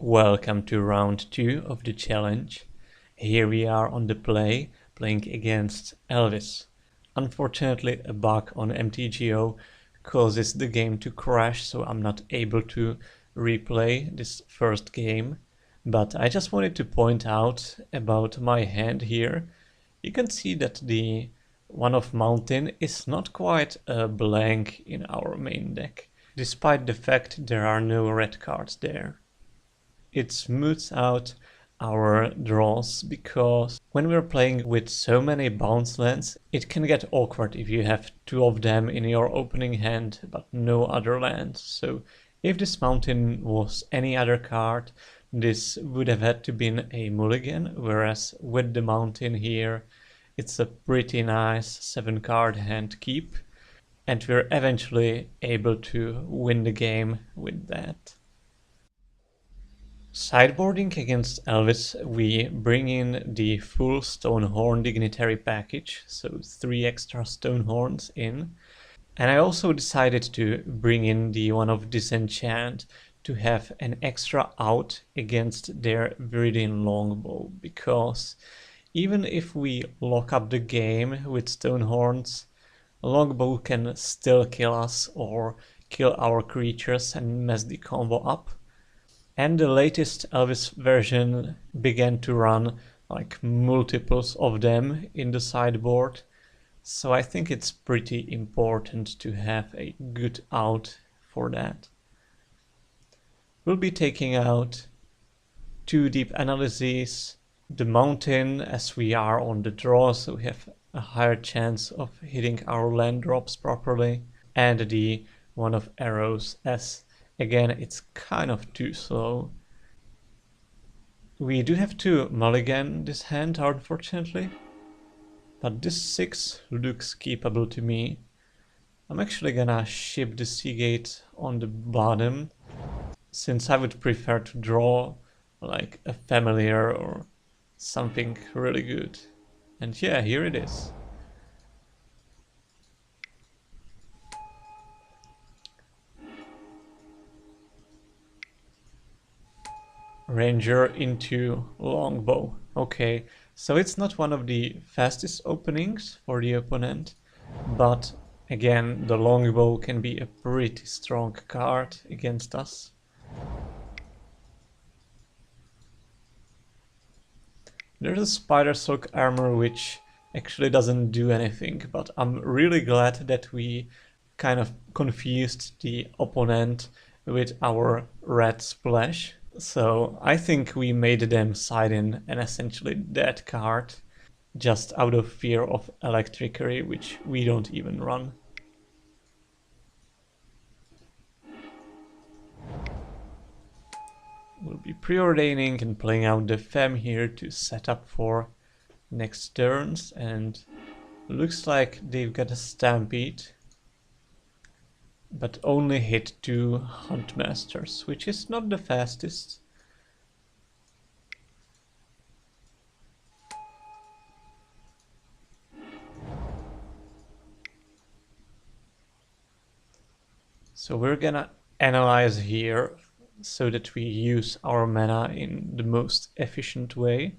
Welcome to round 2 of the challenge. Here we are on the playing against Elves. Unfortunately, a bug on MTGO causes the game to crash, so I'm not able to replay this first game. But I just wanted to point out about my hand here. You can see that the one of Mountain is not quite a blank in our main deck, despite the fact there are no red cards there. It smooths out our draws, because when we're playing with so many bounce lands, it can get awkward if you have two of them in your opening hand but no other lands. So if this Mountain was any other card, this would have had to been a mulligan, whereas with the Mountain here, it's a pretty nice 7-card hand keep, and we're eventually able to win the game with that. Sideboarding against Elves, we bring in the full Stonehorn Dignitary package, so 3 extra Stonehorns in. And I also decided to bring in the one of Disenchant to have an extra out against their Viridian Longbow, because even if we lock up the game with Stonehorns, Longbow can still kill us or kill our creatures and mess the combo up. And the latest Elvis version began to run like multiples of them in the sideboard, so I think it's pretty important to have a good out for that. We'll be taking out 2 deep analyses, the Mountain as we are on the draw, so we have a higher chance of hitting our land drops properly, and the one of Arrows, as again it's kind of too slow. We do have to mulligan this hand, unfortunately, but this 6 looks keepable to me. I'm actually gonna ship the Seagate on the bottom, since I would prefer to draw like a Familiar or something really good. And yeah, here it is. Ranger into Longbow. Okay, so it's not one of the fastest openings for the opponent, but again, the Longbow can be a pretty strong card against us. There's a Spider Silk armor which actually doesn't do anything, but I'm really glad that we kind of confused the opponent with our red splash. So I think we made them side in an essentially dead card, just out of fear of Electricary, which we don't even run. We'll be preordaining and playing out the Fem here to set up for next turns, and looks like they've got a Stampede, but only hit 2 Huntmasters, which is not the fastest. So we're gonna analyze here so that we use our mana in the most efficient way.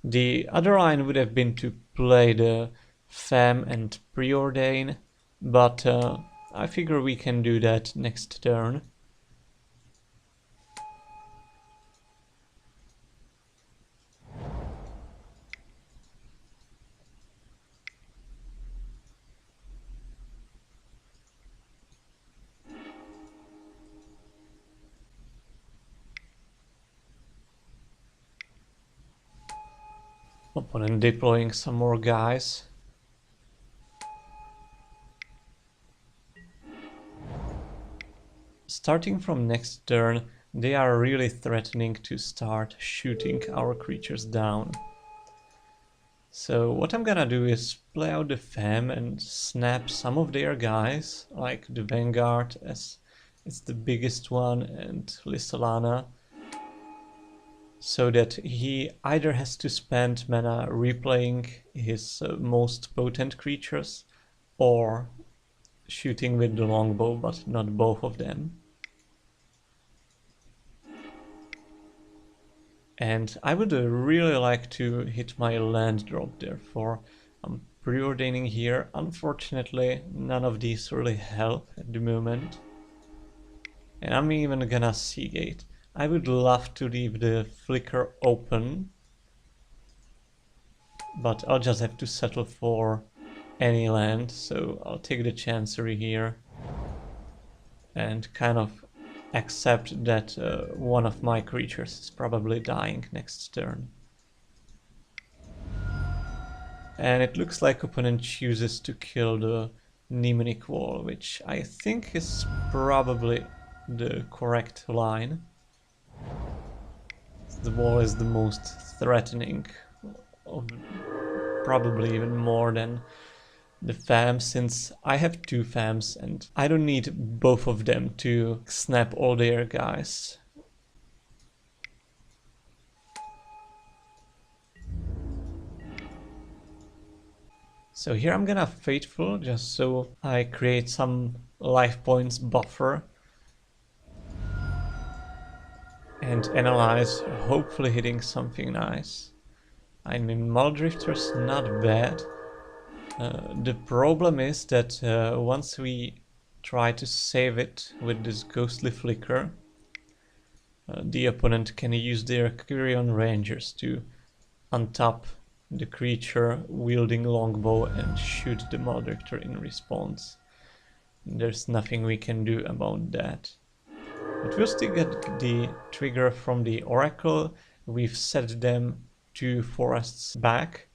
The other line would have been to play the Fem and preordain, but I figure we can do that next turn. Opponent deploying some more guys. Starting from next turn, they are really threatening to start shooting our creatures down. So what I'm gonna do is play out the Fem and snap some of their guys, like the Vanguard, as it's the biggest one, and Lissalana, so that he either has to spend mana replaying his most potent creatures or shooting with the Longbow, but not both of them. And I would really like to hit my land drop, therefore I'm preordaining here. Unfortunately, none of these really help at the moment. And I'm even gonna Seagate. I would love to leave the flicker open, but I'll just have to settle for any land, so I'll take the Chancery here and kind of accept that one of my creatures is probably dying next turn. And it looks like opponent chooses to kill the Mnemonic Wall, which I think is probably the correct line. The wall is the most threatening, probably even more than the FAMs, since I have 2 FAMs and I don't need both of them to snap all their guys. So here I'm gonna Fateful, just so I create some life points buffer. And Analyze, hopefully hitting something nice. I mean, Muldrifter's not bad. The problem is that once we try to save it with this Ghostly Flicker, the opponent can use their Kyrian Rangers to untap the creature wielding Longbow and shoot the Muldrifter in response. There's nothing we can do about that. But we'll still get the trigger from the Oracle. We've set them 2 forests back,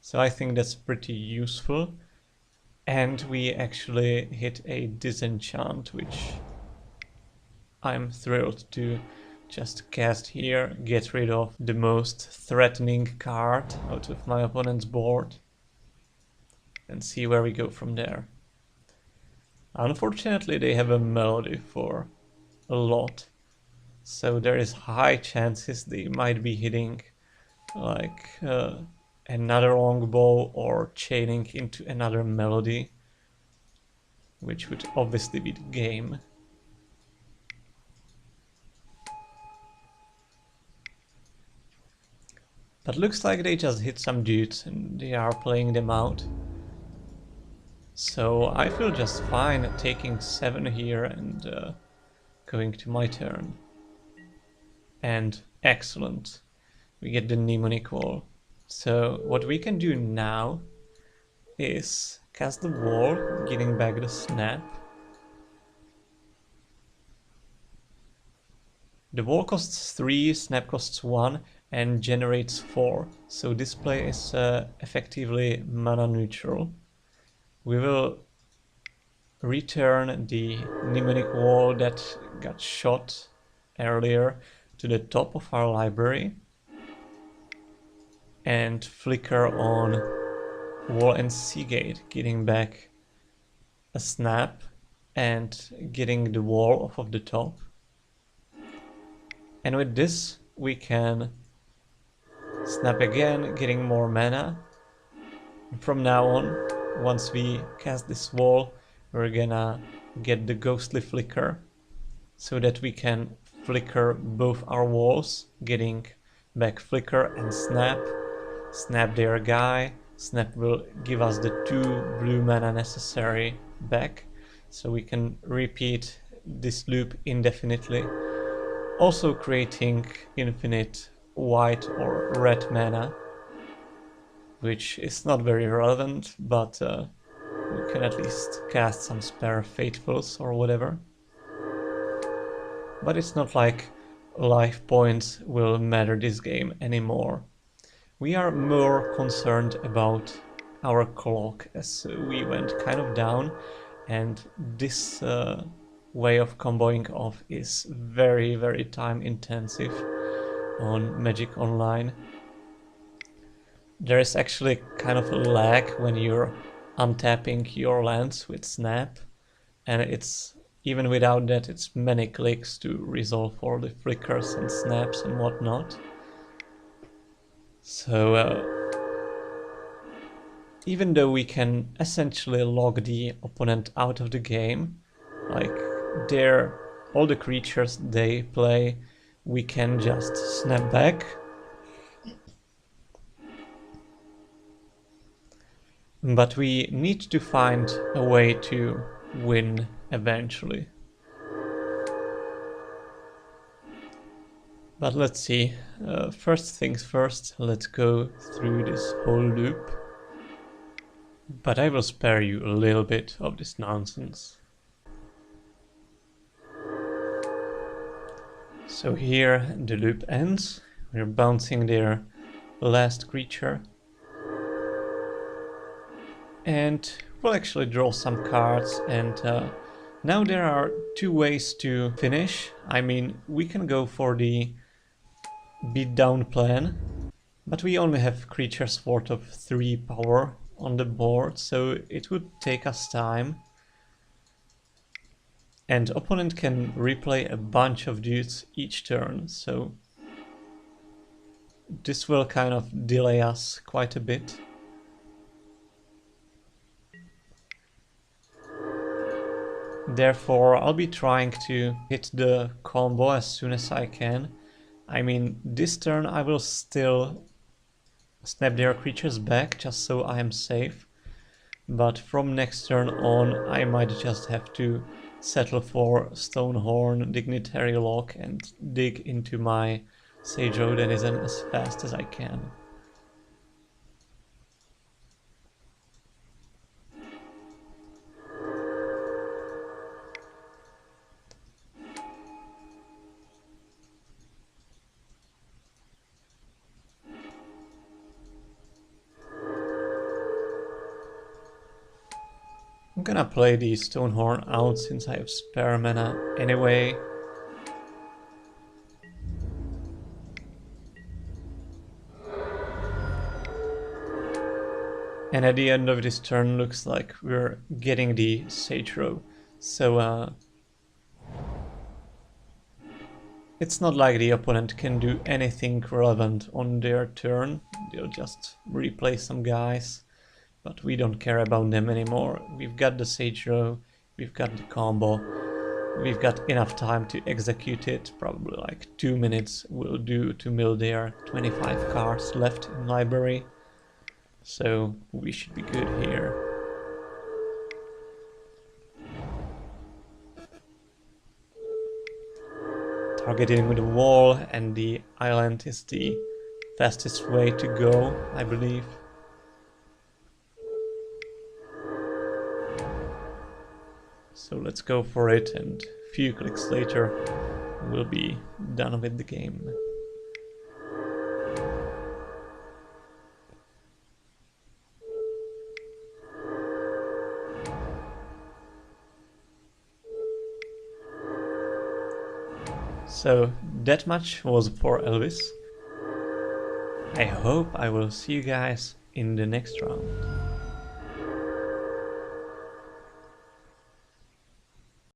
so I think that's pretty useful. And we actually hit a Disenchant, which I'm thrilled to just cast here, get rid of the most threatening card out of my opponent's board, and see where we go from there. Unfortunately, they have a Melody for a lot, so there is high chances they might be hitting like another Longbow or chaining into another Melody, which would obviously be the game. But looks like they just hit some dudes and they are playing them out. So I feel just fine taking 7 here and going to my turn. And excellent. We get the Mnemonic Wall. So what we can do now is cast the wall, getting back the snap. The wall costs 3, snap costs 1 and generates 4. So this play is effectively mana neutral. We will return the Mnemonic Wall that got shot earlier to the top of our library and flicker on Wall and Seagate, getting back a snap and getting the wall off of the top. And with this we can snap again, getting more mana. And from now on, once we cast this wall, we're gonna get the Ghostly Flicker so that we can flicker both our walls, getting back flicker and snap. Snap their guy. Snap will give us the 2 blue mana necessary back, so we can repeat this loop indefinitely. Also creating infinite white or red mana, which is not very relevant, but we can at least cast some spare Fatefuls or whatever. But it's not like life points will matter this game anymore. We are more concerned about our clock, as we went kind of down, and this way of comboing off is very, very time intensive on Magic Online. There is actually kind of a lag when you're untapping your lands with Snap, and it's even without that it's many clicks to resolve all the flickers and snaps and whatnot. So even though we can essentially log the opponent out of the game, like all the creatures they play, we can just snap back But we need to find a way to win eventually. But let's see. First things first, let's go through this whole loop. But I will spare you a little bit of this nonsense. So here the loop ends. We're bouncing their last creature. And we'll actually draw some cards, and now there are two ways to finish. I mean, we can go for the beatdown plan, but we only have creatures worth of 3 power on the board, so it would take us time. And opponent can replay a bunch of dudes each turn, so this will kind of delay us quite a bit. Therefore, I'll be trying to hit the combo as soon as I can. I mean, this turn I will still snap their creatures back just so I am safe. But from next turn on, I might just have to settle for Stonehorn, Dignitary Lock, and dig into my Sage Road Denizen as fast as I can. I'm gonna play the Stonehorn out since I have spare mana anyway. And at the end of this turn looks like we're getting the Sage Row. So it's not like the opponent can do anything relevant on their turn. They'll just replay some guys. But we don't care about them anymore. We've got the Sage Row, we've got the combo, we've got enough time to execute it. Probably like 2 minutes will do to mill their 25 cards left in library. So we should be good here. Targeting with the wall and the island is the fastest way to go, I believe. So let's go for it, and a few clicks later we'll be done with the game. So that much was for Elves. I hope I will see you guys in the next round.